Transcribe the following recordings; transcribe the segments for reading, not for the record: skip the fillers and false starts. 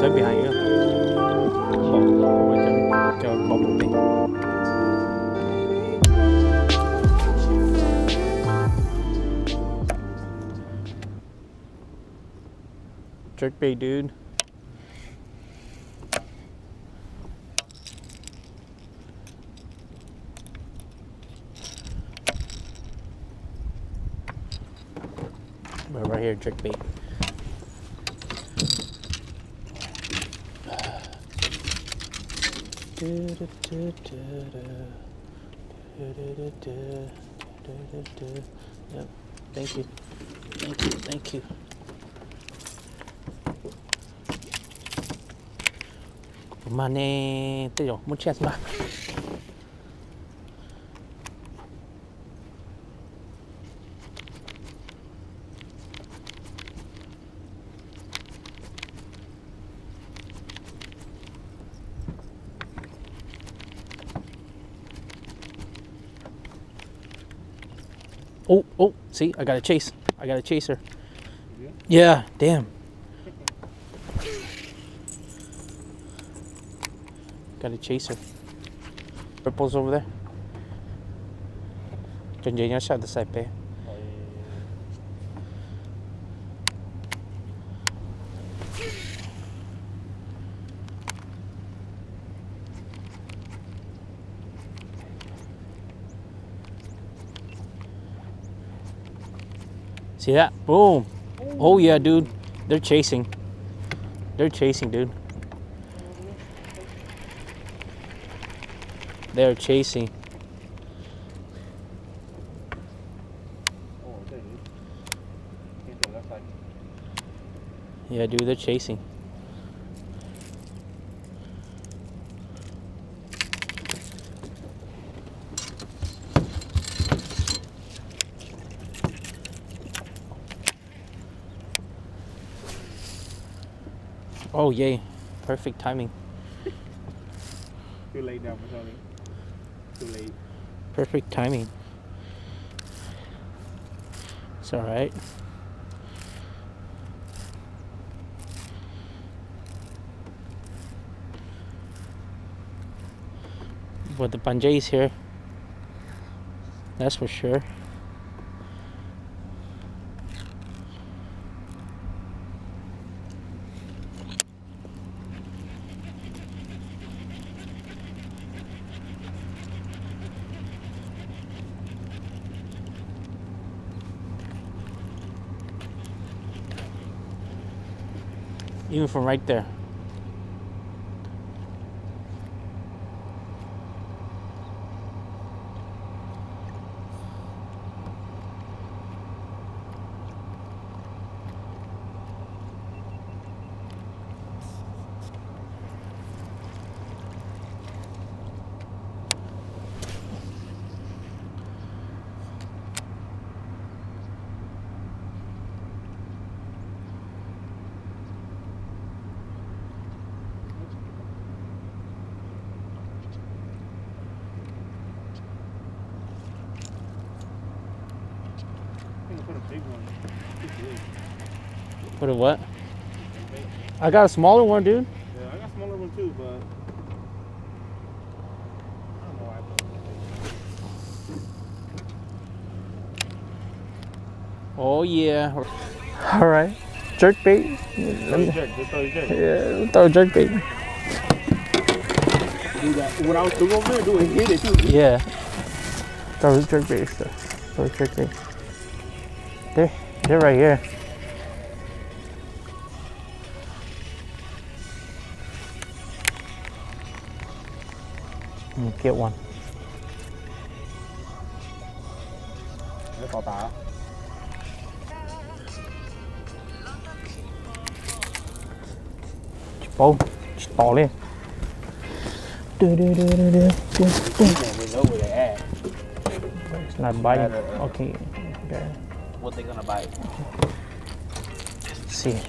Tới behind you. Cho bông đi. Jerkbait, dude. Right here, jerkbait. Yep. Thank you. Thank you. Thank you. Money. Muchas más. Oh, see, I got a chase. I got a chaser. Yeah, damn. Got a chaser. Purple's over there. Trên dưới nó sao được sai pe. See that? Boom. Oh yeah, dude. They're chasing. They're chasing, dude. They're chasing. Yeah, dude, they're chasing. Oh, yay. Perfect timing. Too late now, Tony. Too late. Perfect timing. It's alright. But the Panjay's here. That's for sure. Even from right there. Put a what? I got a smaller one, dude. Yeah, I got a smaller one too, but I don't know why I put it. Oh yeah. All right. Jerkbait. Yeah, throw a jerkbait. Do that. What I was doing over there, doing hit it too. Yeah. Throw a jerkbait stuff. Throw a jerkbait. They're right here. Get one. Bố, to lên. It's not biting. Okay. What they gonna bite? Let's see.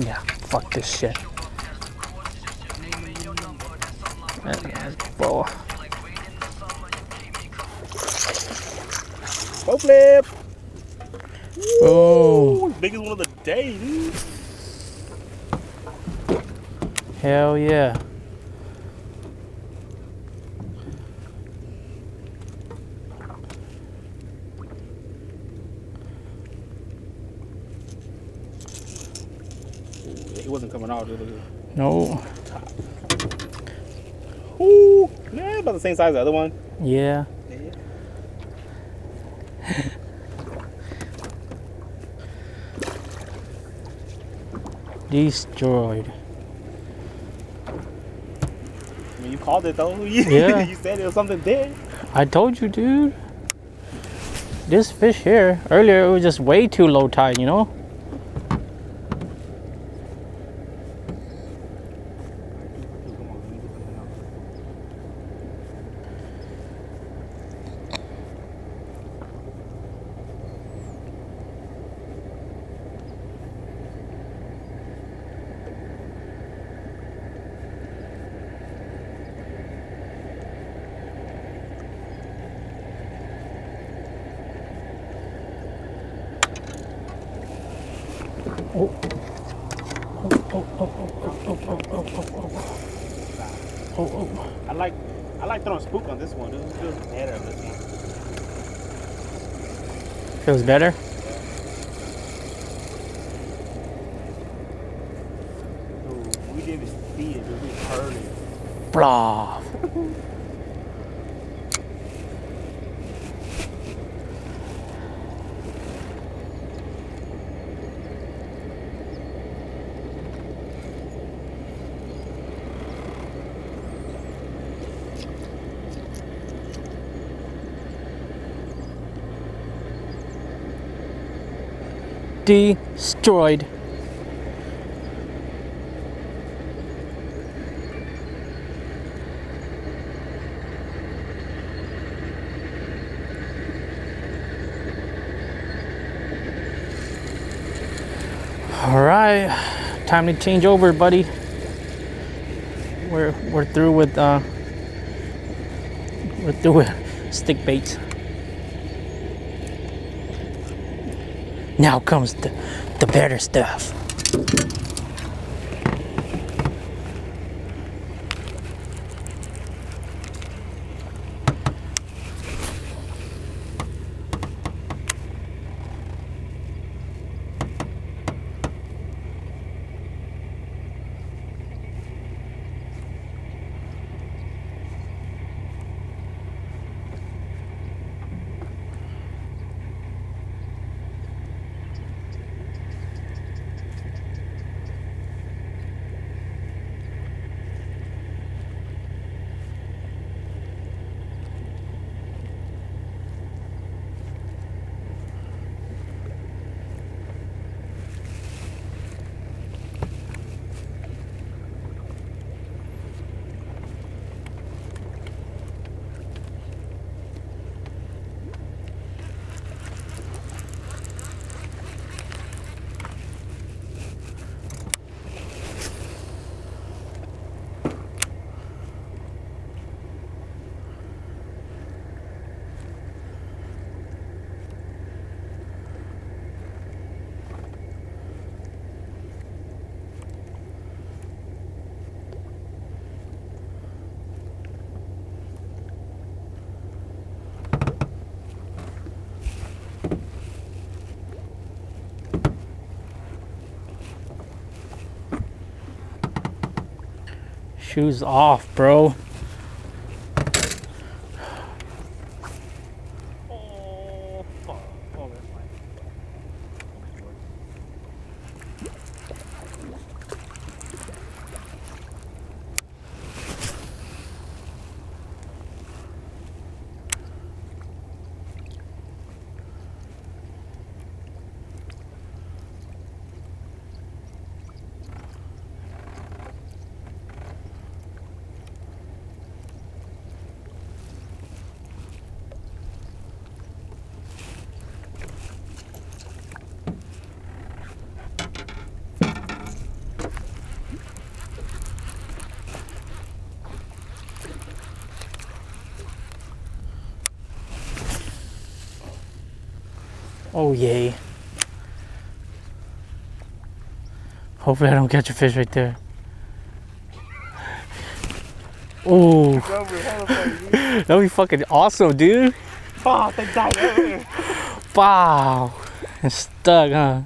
Yeah, fuck this shit. Whoa. Bow flip. Oh, Biggest one of the day, dude. hell yeah. It wasn't coming out, dude. No. Ooh, yeah, about the same size as the other one. Yeah. Destroyed. I mean, you called it though. Yeah. You said it was something there. I told you, dude. This fish here, earlier it was just way too low tide, you know? Oh. Oh. I like throwing spook on this one. This feels better on this one. Feels better? Dude, we didn't see it, dude. We heard it. Blah. Destroyed. All right, time to change over, buddy. We're through with stick baits. Now comes the better stuff. Shoes off, bro. Oh, fuck. Oh, that's fine. Oh, yay. Hopefully I don't catch a fish right there. Oh, that'd be fucking awesome, dude. Oh, they died. Wow. It's stuck, huh?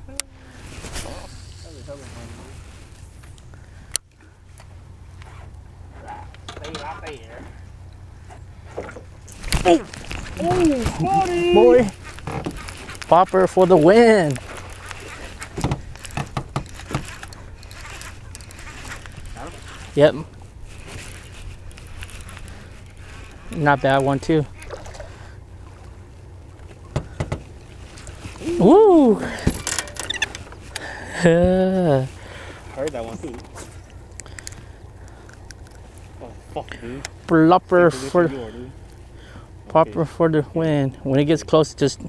Oh, Buddy. boy. Popper for the win. Yep. Not bad one too. Woo! I heard that one too. Oh fuck, dude. Plopper Same for position you are, dude. popper for the win. When it gets close, just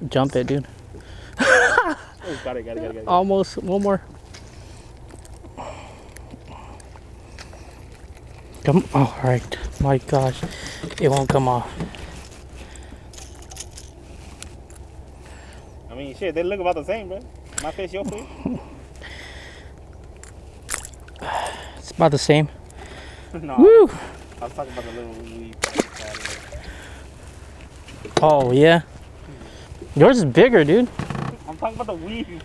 jump it, dude. Oh, got it. Almost one more. Come. Oh, all right. My gosh, it won't come off. I mean, shit, they look about the same, bro. My fish, your fish. It's about the same. No, Woo! I was talking about the little weed. Oh yeah. Yours is bigger, dude. I'm talking about the weed.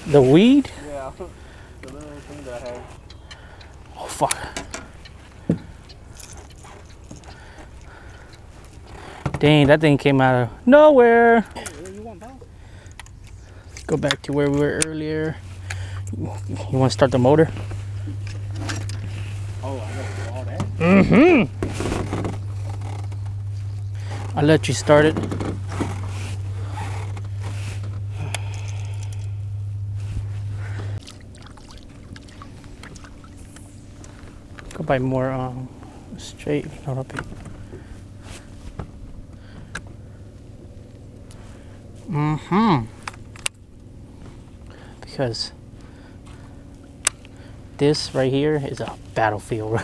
The weed? Yeah, the little thing that I have. Oh fuck. Dang, that thing came out of nowhere. Where you want, pal? Go back to where we were earlier. You want to start the motor? Oh, I gotta do all that. Mm-hmm. I'll let you start it. Go buy more straight, not up here. Mm-hmm. Because this right here is a battlefield.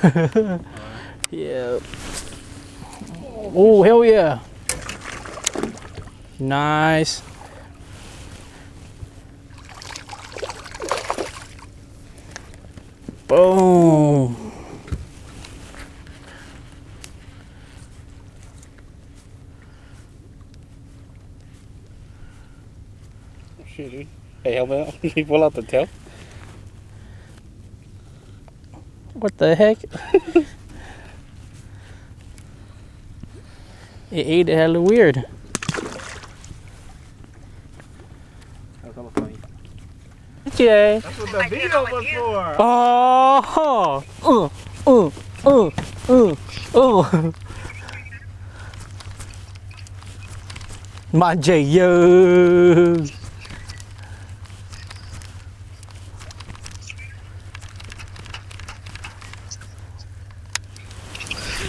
Yeah. Oh, hell yeah. Nice. Boom. Shit, dude. Hey, help me out. You pull out the tail. What the heck? It ate hella weird. That's all funny. Jay. That's what the video was for. Oh. My Jay, yo.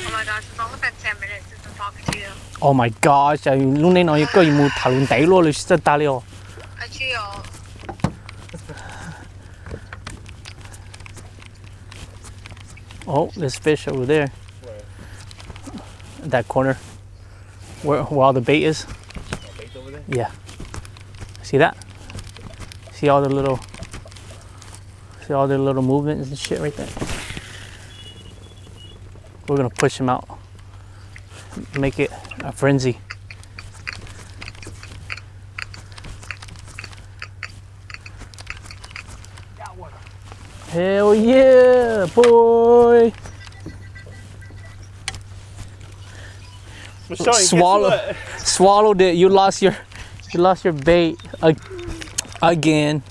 Oh my gosh, it's only been 10 minutes since I'm talking to you. Oh my gosh, lúc nãy nói có gì mua thảo luận tẩy luôn, rất ta liều. I chill. Oh, there's fish over there. Where? That corner. Where all the bait is. Bait over there? Yeah. See that? See all the little movements and shit right there? We're gonna push him out. Make it a frenzy. Got one. Hell yeah, boy! But Shorty, Swallowed it. You lost your bait again.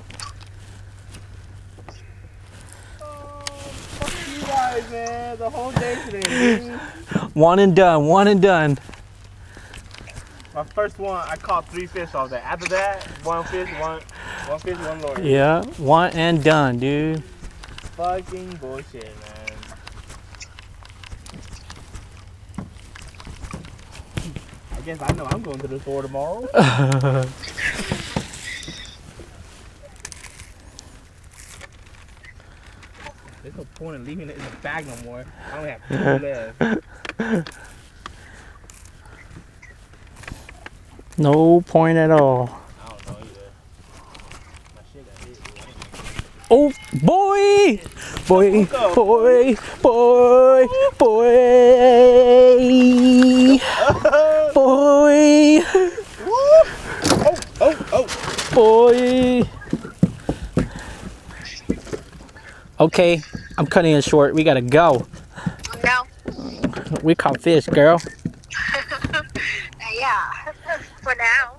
Fuck you guys, man. The whole day today, dude. One and done. My first one, I caught 3 fish off that. After that, one fish, one lure. Yeah, one and done, dude. Fucking bullshit, man. I guess I know I'm going to the store tomorrow. There's no point in leaving it in the bag no more. I only have 2 left. No point at all. I don't know either. My shit got hit. Oh, boy! Boy, Go. boy, boy, boy, boy, Oh. boy. Okay, I'm cutting it short. We gotta go. No. We caught fish, girl. Yeah. For now.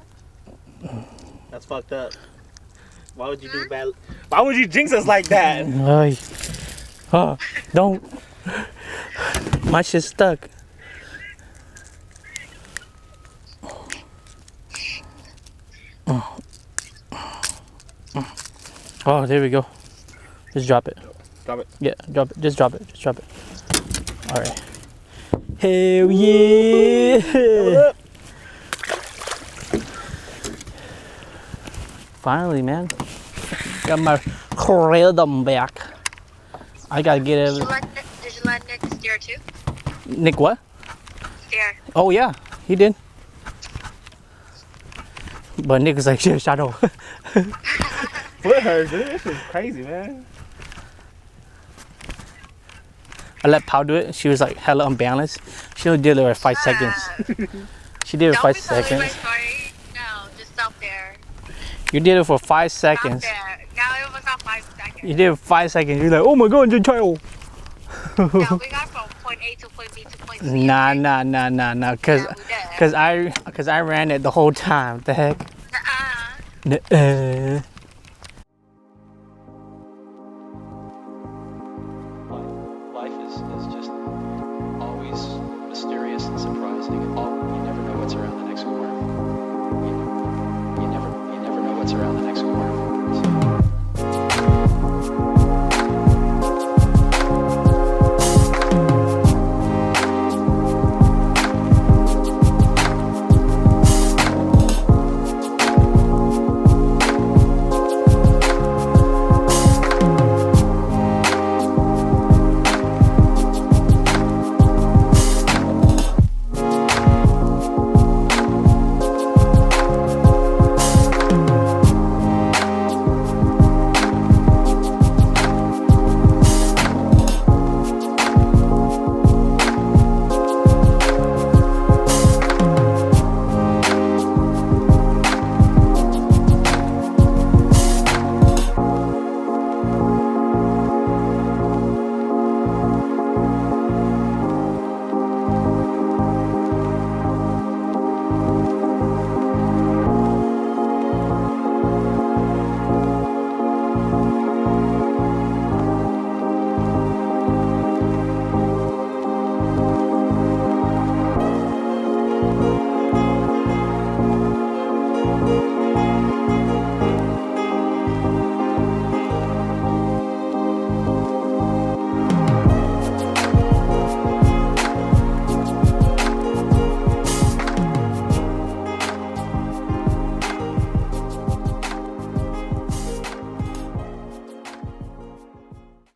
That's fucked up. Why would you do bad? Why would you jinx us like that? Ay. Oh, don't. My shit's stuck. Oh, there we go. Just drop it. Drop it. Yeah, drop it. Just drop it. Just drop it. All right. Hell yeah! Finally, man. Got my rhythm back. I gotta get Did you it. let Nick steer too? Nick, what? Steer. Oh yeah, he did. But Nick was like, shit, shadow. Foot hurts, dude. This is crazy, man. I let Pau do it. She was like hella unbalanced. She only did it for 5 seconds. She did it for 5 seconds. No, just stop there. You did it for 5 Stop seconds. there. No, it was not 5 seconds. You did it for 5 seconds. You're like, oh my god, child. No, we got from point A to point B to point C. Nah. Cause, Yeah, we did. cause I ran it the whole time. What the heck? Uh-uh. Life is just always mysterious and surprising. You never know what's around the next corner. You never know what's around the